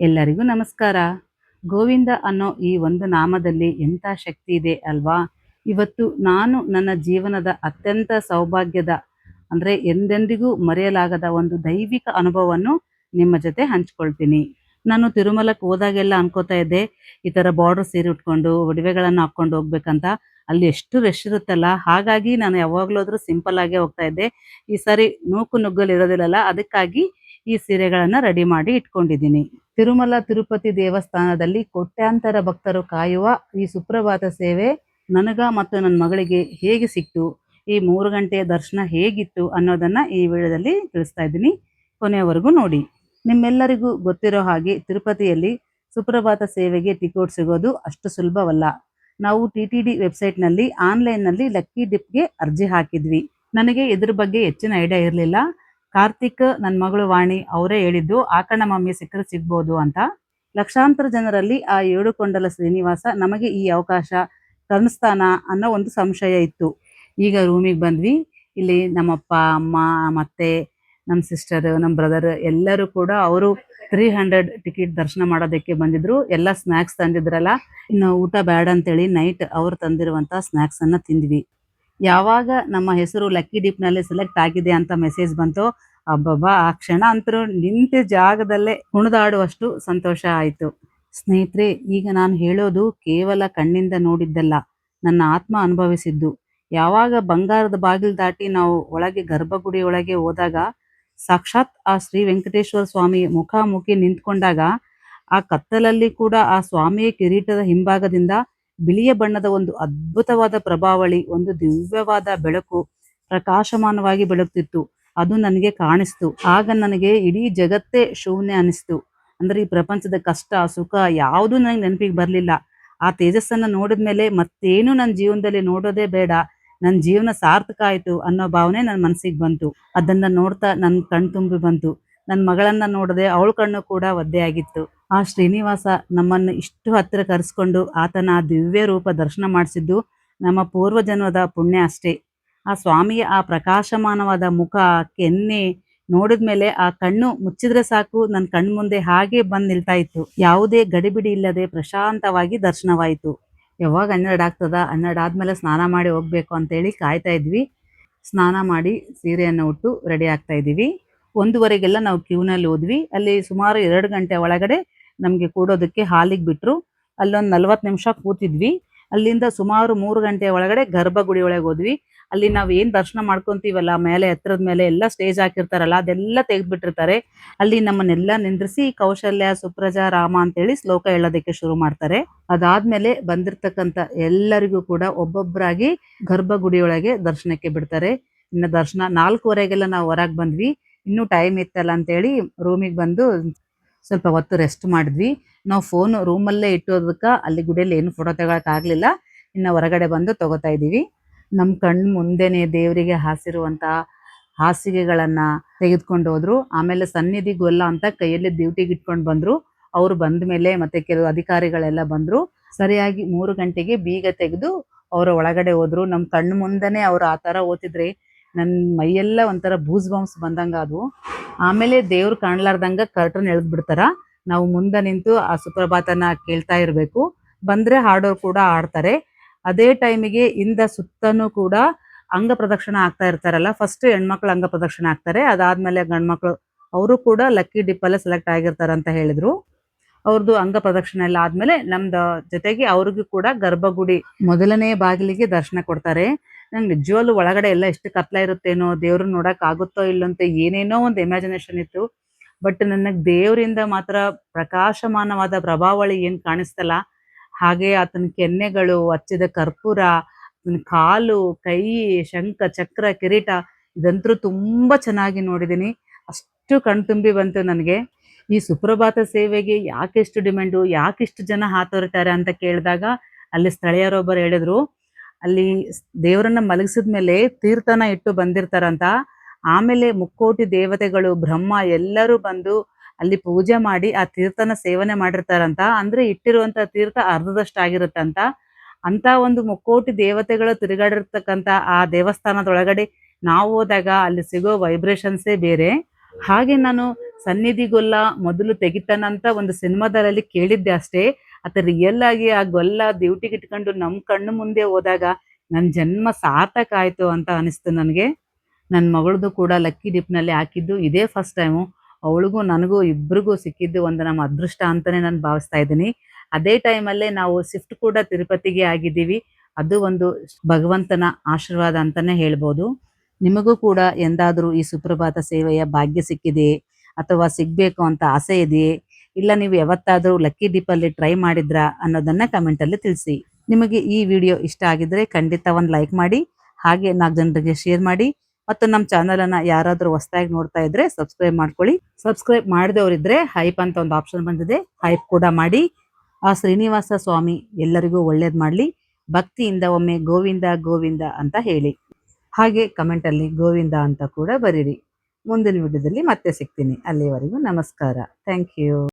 ಎಲ್ಲರಿಗೂ ನಮಸ್ಕಾರ. ಗೋವಿಂದ ಅನ್ನೋ ಈ ಒಂದು ನಾಮದಲ್ಲಿ ಎಂಥ ಶಕ್ತಿ ಇದೆ ಅಲ್ವಾ? ಇವತ್ತು ನಾನು ನನ್ನ ಜೀವನದ ಅತ್ಯಂತ ಸೌಭಾಗ್ಯದ ಅಂದರೆ ಎಂದೆಂದಿಗೂ ಮರೆಯಲಾಗದ ಒಂದು ದೈವಿಕ ಅನುಭವವನ್ನು ನಿಮ್ಮ ಜೊತೆ ಹಂಚ್ಕೊಳ್ತೀನಿ. ನಾನು ತಿರುಮಲಕ್ಕೆ ಹೋದಾಗೆಲ್ಲ ಅನ್ಕೋತಾ ಇದ್ದೆ, ಈ ಥರ ಬಾರ್ಡರ್ ಸೀರೆ ಉಟ್ಕೊಂಡು ಒಡವೆಗಳನ್ನು ಹಾಕ್ಕೊಂಡು ಹೋಗ್ಬೇಕಂತ. ಅಲ್ಲಿ ಎಷ್ಟು ರಶ್ ಇರುತ್ತಲ್ಲ, ಹಾಗಾಗಿ ನಾನು ಯಾವಾಗಲೂ ಆದರೂ ಸಿಂಪಲ್ ಆಗೇ ಹೋಗ್ತಾ ಇದ್ದೆ. ಈ ಸಾರಿ ನೂಕು ನುಗ್ಗಲು ಇರೋದಿಲ್ಲಲ್ಲ, ಅದಕ್ಕಾಗಿ ಈ ಸೀರೆಗಳನ್ನು ರೆಡಿ ಮಾಡಿ ಇಟ್ಕೊಂಡಿದ್ದೀನಿ. ತಿರುಮಲ ತಿರುಪತಿ ದೇವಸ್ಥಾನದಲ್ಲಿ ಕೋಟ್ಯಾಂತರ ಭಕ್ತರು ಕಾಯುವ ಈ ಸುಪ್ರಭಾತ ಸೇವೆ ನನಗ ಮತ್ತು ನನ್ನ ಮಗಳಿಗೆ ಹೇಗೆ ಸಿಕ್ತು, ಈ 3 ಗಂಟೆಯ ದರ್ಶನ ಹೇಗಿತ್ತು ಅನ್ನೋದನ್ನ ಈ ವಿಡಿಯೋದಲ್ಲಿ ತಿಳಿಸ್ತಾ ಇದ್ದೀನಿ. ಕೊನೆಯವರೆಗೂ ನೋಡಿ. ನಿಮ್ಮೆಲ್ಲರಿಗೂ ಗೊತ್ತಿರೋ ಹಾಗೆ ತಿರುಪತಿಯಲ್ಲಿ ಸುಪ್ರಭಾತ ಸೇವೆಗೆ ಟಿಕೆಟ್ ಸಿಗೋದು ಅಷ್ಟು ಸುಲಭವಲ್ಲ. ನಾವು TTD ವೆಬ್ಸೈಟ್ನಲ್ಲಿ ಆನ್ಲೈನ್ನಲ್ಲಿ ಲಕ್ಕಿ ಡಿಪ್ಗೆ ಅರ್ಜಿ ಹಾಕಿದ್ವಿ. ನನಗೆ ಇದ್ರ ಬಗ್ಗೆ ಹೆಚ್ಚಿನ ಐಡಿಯಾ ಇರಲಿಲ್ಲ. ಕಾರ್ತಿಕ್, ನನ್ನ ಮಗಳು ವಾಣಿ ಅವರೇ ಹೇಳಿದ್ದು, ಆಕಣ ಮಮ್ಮಿ ಸಿಕ್ಕರೆ ಸಿಗ್ಬೋದು ಅಂತ. ಲಕ್ಷಾಂತರ ಜನರಲ್ಲಿ ಆ ಏಡುಕೊಂಡಲ ಶ್ರೀನಿವಾಸ ನಮಗೆ ಈ ಅವಕಾಶ ಕರುಣಿಸ್ತಾನ ಅನ್ನೋ ಒಂದು ಸಂಶಯ ಇತ್ತು. ಈಗ ರೂಮಿಗೆ ಬಂದ್ವಿ. ಇಲ್ಲಿ ನಮ್ಮಪ್ಪ, ಅಮ್ಮ, ಮತ್ತೆ ನಮ್ಮ ಸಿಸ್ಟರ್, ನಮ್ಮ ಬ್ರದರ್ ಎಲ್ಲರೂ ಕೂಡ ಅವರು 300 ಟಿಕೆಟ್ ದರ್ಶನ ಮಾಡೋದಕ್ಕೆ ಬಂದಿದ್ರು. ಎಲ್ಲ ಸ್ನ್ಯಾಕ್ಸ್ ತಂದಿದ್ರಲ್ಲ, ಇನ್ನು ಊಟ ಬೇಡ ಅಂತೇಳಿ ನೈಟ್ ಅವ್ರು ತಂದಿರುವಂಥ ಸ್ನ್ಯಾಕ್ಸನ್ನು ತಿಂದ್ವಿ. ಯಾವಾಗ ನಮ್ಮ ಹೆಸರು ಲಕ್ಕಿ ಡಿಪ್ನಲ್ಲಿ ಸೆಲೆಕ್ಟ್ ಆಗಿದೆ ಅಂತ ಮೆಸೇಜ್ ಬಂತೋ, ಅಬ್ಬಬ್ಬಾ, ಆ ಕ್ಷಣ ಅಂತರೂ ನಿಂತ ಜಾಗದಲ್ಲೇ ಕುಣಿದಾಡುವಷ್ಟು ಸಂತೋಷ ಆಯಿತು. ಸ್ನೇಹಿತರೆ, ಈಗ ನಾನು ಹೇಳೋದು ಕೇವಲ ಕಣ್ಣಿಂದ ನೋಡಿದ್ದಲ್ಲ, ನನ್ನ ಆತ್ಮ ಅನುಭವಿಸಿದ್ದು. ಯಾವಾಗ ಬಂಗಾರದ ಬಾಗಿಲು ದಾಟಿ ನಾವು ಒಳಗೆ ಗರ್ಭಗುಡಿ ಒಳಗೆ ಹೋದಾಗ, ಸಾಕ್ಷಾತ್ ಆ ಶ್ರೀ ವೆಂಕಟೇಶ್ವರ ಸ್ವಾಮಿ ಮುಖಾಮುಖಿ ನಿಂತ್ಕೊಂಡಾಗ, ಆ ಕತ್ತಲಲ್ಲಿ ಕೂಡ ಆ ಸ್ವಾಮಿಯ ಕಿರೀಟದ ಹಿಂಭಾಗದಿಂದ ಬಿಳಿಯ ಬಣ್ಣದ ಒಂದು ಅದ್ಭುತವಾದ ಪ್ರಭಾವಳಿ, ಒಂದು ದಿವ್ಯವಾದ ಬೆಳಕು ಪ್ರಕಾಶಮಾನವಾಗಿ ಬೆಳಗ್ತಿತ್ತು. ಅದು ನನಗೆ ಕಾಣಿಸ್ತು. ಆಗ ನನಗೆ ಇಡೀ ಜಗತ್ತೇ ಶೂನ್ಯ ಅನಿಸ್ತು. ಅಂದ್ರೆ ಈ ಪ್ರಪಂಚದ ಕಷ್ಟ ಸುಖ ಯಾವುದೂ ನನಗೆ ನೆನಪಿಗೆ ಬರಲಿಲ್ಲ. ಆ ತೇಜಸ್ಸನ್ನು ನೋಡಿದ ಮೇಲೆ ಮತ್ತೇನು ನನ್ನ ಜೀವನದಲ್ಲಿ ನೋಡೋದೇ ಬೇಡ, ನನ್ನ ಜೀವನ ಸಾರ್ಥಕ ಆಯಿತು ಅನ್ನೋ ಭಾವನೆ ನನ್ನ ಮನಸ್ಸಿಗೆ ಬಂತು. ಅದನ್ನ ನೋಡ್ತಾ ನನ್ನ ಕಣ್ ತುಂಬಿ ಬಂತು. ನನ್ನ ಮಗಳನ್ನ ನೋಡದೆ ಅವಳ ಕಣ್ಣು ಕೂಡ ಒದ್ದೆಯಾಗಿತ್ತು. ಆ ಶ್ರೀನಿವಾಸ ನಮ್ಮನ್ನು ಇಷ್ಟು ಹತ್ತಿರ ಕರೆಸ್ಕೊಂಡು ಆತನ ಆ ದಿವ್ಯ ರೂಪ ದರ್ಶನ ಮಾಡಿಸಿದ್ದು ನಮ್ಮ ಪೂರ್ವಜನ್ಮದ ಪುಣ್ಯ ಅಷ್ಟೇ. ಆ ಸ್ವಾಮಿಯ ಆ ಪ್ರಕಾಶಮಾನವಾದ ಮುಖ, ಕೆನ್ನೆ ನೋಡಿದ ಮೇಲೆ ಆ ಕಣ್ಣು ಮುಚ್ಚಿದ್ರೆ ಸಾಕು, ನನ್ನ ಕಣ್ಣು ಮುಂದೆ ಹಾಗೆ ಬಂದು ನಿಲ್ತಾ ಇತ್ತು. ಯಾವುದೇ ಗಡಿಬಿಡಿ ಇಲ್ಲದೆ ಪ್ರಶಾಂತವಾಗಿ ದರ್ಶನವಾಯಿತು. ಯಾವಾಗ 12 ಆಗ್ತದ, 12 ಆದ್ಮೇಲೆ ಸ್ನಾನ ಮಾಡಿ ಹೋಗ್ಬೇಕು ಅಂತೇಳಿ ಕಾಯ್ತಾ ಇದ್ವಿ. ಸ್ನಾನ ಮಾಡಿ ಸೀರೆಯನ್ನು ಉಟ್ಟು ರೆಡಿ ಆಗ್ತಾ ಇದ್ದೀವಿ. 1:15ಗೆಲ್ಲ ನಾವು ಕ್ಯೂನಲ್ಲಿ ಹೋದ್ವಿ. ಅಲ್ಲಿ ಸುಮಾರು 2 ಗಂಟೆ ಒಳಗಡೆ ನಮಗೆ ಕೂಡೋದಕ್ಕೆ ಹಾಲಿಗೆ ಬಿಟ್ಟರು. ಅಲ್ಲೊಂದು 40 ನಿಮಿಷ ಕೂತಿದ್ವಿ. ಅಲ್ಲಿಂದ ಸುಮಾರು 3 ಗಂಟೆ ಒಳಗಡೆ ಗರ್ಭಗುಡಿ ಒಳಗೆ ಹೋದ್ವಿ. ಅಲ್ಲಿ ನಾವು ಏನು ದರ್ಶನ ಮಾಡ್ಕೊಂತೀವಲ್ಲ, ಮೇಲೆ ಎತ್ತರದ ಮೇಲೆ ಎಲ್ಲ ಸ್ಟೇಜ್ ಹಾಕಿರ್ತಾರಲ್ಲ, ಅದೆಲ್ಲ ತೆಗೆದ್ಬಿಟ್ಟಿರ್ತಾರೆ. ಅಲ್ಲಿ ನಮ್ಮನ್ನೆಲ್ಲ ನಿಂದ್ರಿಸಿ ಕೌಶಲ್ಯ, ಸುಪ್ರಜಾ, ರಾಮ ಅಂತೇಳಿ ಶ್ಲೋಕ ಹೇಳೋದಕ್ಕೆ ಶುರು ಮಾಡ್ತಾರೆ. ಅದಾದ್ಮೇಲೆ ಬಂದಿರ್ತಕ್ಕಂಥ ಎಲ್ಲರಿಗೂ ಕೂಡ ಒಬ್ಬೊಬ್ಬರಾಗಿ ಗರ್ಭಗುಡಿಯೊಳಗೆ ದರ್ಶನಕ್ಕೆ ಬಿಡ್ತಾರೆ. ಇನ್ನು ದರ್ಶನ 4:15ಗೆಲ್ಲ ನಾವು ಹೊರಗೆ ಬಂದ್ವಿ. ಇನ್ನೂ ಟೈಮ್ ಇತ್ತಲ್ಲ ಅಂತೇಳಿ ರೂಮಿಗೆ ಬಂದು ಸ್ವಲ್ಪ ಹೊತ್ತು ರೆಸ್ಟ್ ಮಾಡಿದ್ವಿ. ನಾವು ಫೋನ್ ರೂಮಲ್ಲೇ ಇಟ್ಟೋದಕ್ಕೆ ಅಲ್ಲಿ ಗುಡಿಯಲ್ಲಿ ಏನು ಫೋಟೋ ತಗೊಳಕ್ಕಾಗಲಿಲ್ಲ. ಇನ್ನು ಹೊರಗಡೆ ಬಂದು ತಗೋತಾ ಇದ್ದೀವಿ. ನಮ್ಮ ಕಣ್ಣು ಮುಂದೆನೆ ದೇವರಿಗೆ ಹಾಸಿರುವಂಥ ಹಾಸಿಗೆಗಳನ್ನು ತೆಗೆದುಕೊಂಡು ಹೋದ್ರು. ಆಮೇಲೆ ಸನ್ನಿಧಿಗೂ ಎಲ್ಲ ಅಂತ ಕೈಯಲ್ಲಿ ಡ್ಯೂಟಿಗೆ ಇಟ್ಕೊಂಡು ಬಂದರು. ಅವರು ಬಂದ ಮೇಲೆ ಮತ್ತೆ ಕೆಲವು ಅಧಿಕಾರಿಗಳೆಲ್ಲ ಬಂದರು. ಸರಿಯಾಗಿ 3 ಗಂಟೆಗೆ ಬೀಗ ತೆಗೆದು ಅವರ ಒಳಗಡೆ ಹೋದ್ರು. ನಮ್ಮ ಕಣ್ಣು ಮುಂದೆನೆ ಅವ್ರು ಆ ಥರ ಓದ್ತಿದ್ರೆ ನನ್ನ ಮೈಯೆಲ್ಲ ಒಂಥರ ಬೂಸ್ ಬಾಂಬ್ಸ್ ಬಂದಂಗೆ ಆದವು. ಆಮೇಲೆ ದೇವ್ರು ಕಾಣ್ಲಾರ್ದಂಗೆ ಕರ್ಟನ್ ಎಳೆದ್ಬಿಡ್ತಾರ. ನಾವು ಮುಂದೆ ನಿಂತು ಆ ಸುಪ್ರಭಾತನ ಕೇಳ್ತಾ ಇರಬೇಕು. ಬಂದರೆ ಹಾಡೋರು ಕೂಡ ಆಡ್ತಾರೆ. ಅದೇ ಟೈಮಿಗೆ ಇಂದ ಸುತ್ತನೂ ಕೂಡ ಅಂಗ ಪ್ರದಕ್ಷಿಣೆ ಆಗ್ತಾ ಇರ್ತಾರಲ್ಲ. ಫಸ್ಟ್ ಹೆಣ್ಮಕ್ಳು ಅಂಗ ಪ್ರದಕ್ಷಿಣೆ ಆಗ್ತಾರೆ, ಅದಾದ್ಮೇಲೆ ಗಂಡ್ಮಕ್ಳು ಅವರು ಕೂಡ ಲಕ್ಕಿ ಡಿಪ್ಪಲ್ಲೇ ಸೆಲೆಕ್ಟ್ ಆಗಿರ್ತಾರೆ ಅಂತ ಹೇಳಿದ್ರು. ಅವ್ರದ್ದು ಅಂಗ ಪ್ರದಕ್ಷಿಣೆ ಎಲ್ಲ ಆದ್ಮೇಲೆ ನಮ್ದು ಜೊತೆಗೆ ಅವ್ರಿಗೂ ಕೂಡ ಗರ್ಭಗುಡಿ ಮೊದಲನೇ ಬಾಗಿಲಿಗೆ ದರ್ಶನ ಕೊಡ್ತಾರೆ. ನಂಗೆ ನಿಜವಾಗ್ಲೂ ಒಳಗಡೆ ಎಲ್ಲ ಎಷ್ಟು ಕತ್ಲ ಇರುತ್ತೇನೋ, ದೇವ್ರನ್ನ ನೋಡಕ್ ಆಗುತ್ತೋ ಇಲ್ಲೋ ಅಂತ ಏನೇನೋ ಒಂದು ಇಮ್ಯಾಜಿನೇಷನ್ ಇತ್ತು. ಬಟ್ ನನಗೆ ದೇವರಿಂದ ಮಾತ್ರ ಪ್ರಕಾಶಮಾನವಾದ ಪ್ರಭಾವಳಿ ಏನು ಕಾಣಿಸ್ತಲ್ಲ, ಹಾಗೆ ಆತನ ಕೆನ್ನೆಗಳು, ಹಚ್ಚಿದ ಕರ್ಪೂರ, ಆತನ ಕಾಲು, ಕೈ, ಶಂಖ, ಚಕ್ರ, ಕಿರೀಟ ಇದಂತೂ ತುಂಬಾ ಚೆನ್ನಾಗಿ ನೋಡಿದ್ದೀನಿ. ಅಷ್ಟು ಕಣ್ತುಂಬಿ ಬಂತು ನನಗೆ. ಈ ಸುಪ್ರಭಾತ ಸೇವೆಗೆ ಯಾಕೆಷ್ಟು ಡಿಮ್ಯಾಂಡು, ಯಾಕಿಷ್ಟು ಜನ ಹಾತೊರಿತಾರೆ ಅಂತ ಕೇಳಿದಾಗ ಅಲ್ಲಿ ಸ್ಥಳೀಯರೊಬ್ಬರು ಹೇಳಿದ್ರು, ಅಲ್ಲಿ ದೇವರನ್ನ ಮಲಗಿಸಿದ್ಮೇಲೆ ತೀರ್ಥನ ಇಟ್ಟು ಬಂದಿರ್ತಾರಂತ. ಆಮೇಲೆ ಮುಕ್ಕೋಟಿ ದೇವತೆಗಳು, ಬ್ರಹ್ಮ ಎಲ್ಲರೂ ಬಂದು ಅಲ್ಲಿ ಪೂಜೆ ಮಾಡಿ ಆ ತೀರ್ಥನ ಸೇವನೆ ಮಾಡಿರ್ತಾರಂತ. ಅಂದ್ರೆ ಇಟ್ಟಿರುವಂತ ತೀರ್ಥ ಅರ್ಧದಷ್ಟಾಗಿರುತ್ತಂತ. ಅಂತ ಒಂದು ಮುಕ್ಕೋಟಿ ದೇವತೆಗಳು ತಿರುಗಾಡಿರ್ತಕ್ಕಂಥ ಆ ದೇವಸ್ಥಾನದೊಳಗಡೆ ನಾವು ಹೋದಾಗ ಅಲ್ಲಿ ಸಿಗೋ ವೈಬ್ರೇಷನ್ಸೇ ಬೇರೆ. ಹಾಗೆ ನಾನು ಸನ್ನಿಧಿಗೊಲ್ಲ ಮೊದಲು ತೆಗಿತಾನಂತ ಒಂದು ಸಿನಿಮಾದಲ್ಲಿ ಕೇಳಿದ್ದೆ ಅಷ್ಟೇ. ಅದು ರಿಯಲ್ ಆಗಿ ಆ ಗೊಲ್ಲ ಡ್ಯೂಟಿಗೆ ಇಟ್ಕೊಂಡು ನಮ್ಮ ಕಣ್ಣು ಮುಂದೆ ಹೋದಾಗ ನನ್ನ ಜನ್ಮ ಸಾರ್ಥಕ ಆಯ್ತು ಅಂತ ಅನಿಸ್ತು ನನಗೆ. ನನ್ನ ಮಗಳದು ಕೂಡ ಲಕ್ಕಿ ಡಿಪ್‌ನಲ್ಲಿ ಹಾಕಿದ್ದು ಇದೇ ಫಸ್ಟ್ ಟೈಮು. ಅವಳಿಗೂ ನನಗೂ ಇಬ್ರಿಗೂ ಸಿಕ್ಕಿದ್ದು ಒಂದು ನಮ್ಮ ಅದೃಷ್ಟ ಅಂತಾನೆ ನಾನು ಭಾವಿಸ್ತಾ ಇದ್ದೀನಿ. ಅದೇ ಟೈಮಲ್ಲೇ ನಾವು ಶಿಫ್ಟ್ ಕೂಡ ತಿರುಪತಿಗೆ ಆಗಿದ್ದೀವಿ. ಅದು ಒಂದು ಭಗವಂತನ ಆಶೀರ್ವಾದ ಅಂತಾನೆ ಹೇಳ್ಬೋದು. ನಿಮಗೂ ಕೂಡ ಎಂದಾದರೂ ಈ ಸುಪ್ರಭಾತ ಸೇವೆಯ ಭಾಗ್ಯ ಸಿಕ್ಕಿದೆಯೇ? ಅಥವಾ ಸಿಗಬೇಕು ಅಂತ ಆಸೆ ಇದೆಯೇ? ಇಲ್ಲ ನೀವು ಯಾವತ್ತಾದರೂ ಲಕ್ಕಿ ಡಿಪ್ಪಲ್ಲಿ ಟ್ರೈ ಮಾಡಿದ್ರಾ ಅನ್ನೋದನ್ನ ಕಮೆಂಟಲ್ಲಿ ತಿಳಿಸಿ. ನಿಮಗೆ ಈ ವಿಡಿಯೋ ಇಷ್ಟ ಆಗಿದ್ರೆ ಖಂಡಿತ ಒಂದು ಲೈಕ್ ಮಾಡಿ, ಹಾಗೆ 4 ಜನರಿಗೆ ಶೇರ್ ಮಾಡಿ, ಮತ್ತು ನಮ್ಮ ಚಾನಲನ್ನು ಯಾರಾದರೂ ಹೊಸದಾಗಿ ನೋಡ್ತಾ ಇದ್ರೆ ಸಬ್ಸ್ಕ್ರೈಬ್ ಮಾಡ್ಕೊಳ್ಳಿ. ಸಬ್ಸ್ಕ್ರೈಬ್ ಮಾಡಿದವರಿದ್ರೆ ಹೈಪ್ ಅಂತ ಒಂದು ಆಪ್ಷನ್ ಬಂದಿದೆ, ಹೈಪ್ ಕೂಡ ಮಾಡಿ. ಆ ಶ್ರೀನಿವಾಸ ಸ್ವಾಮಿ ಎಲ್ಲರಿಗೂ ಒಳ್ಳೇದು ಮಾಡಲಿ. ಭಕ್ತಿಯಿಂದ ಒಮ್ಮೆ ಗೋವಿಂದ ಗೋವಿಂದ ಅಂತ ಹೇಳಿ, ಹಾಗೆ ಕಮೆಂಟಲ್ಲಿ ಗೋವಿಂದ ಅಂತ ಕೂಡ ಬರೀರಿ. ಮುಂದಿನ ವಿಡಿಯೋದಲ್ಲಿ ಮತ್ತೆ ಸಿಗ್ತೀನಿ. ಅಲ್ಲಿವರೆಗೂ ನಮಸ್ಕಾರ. Thank you.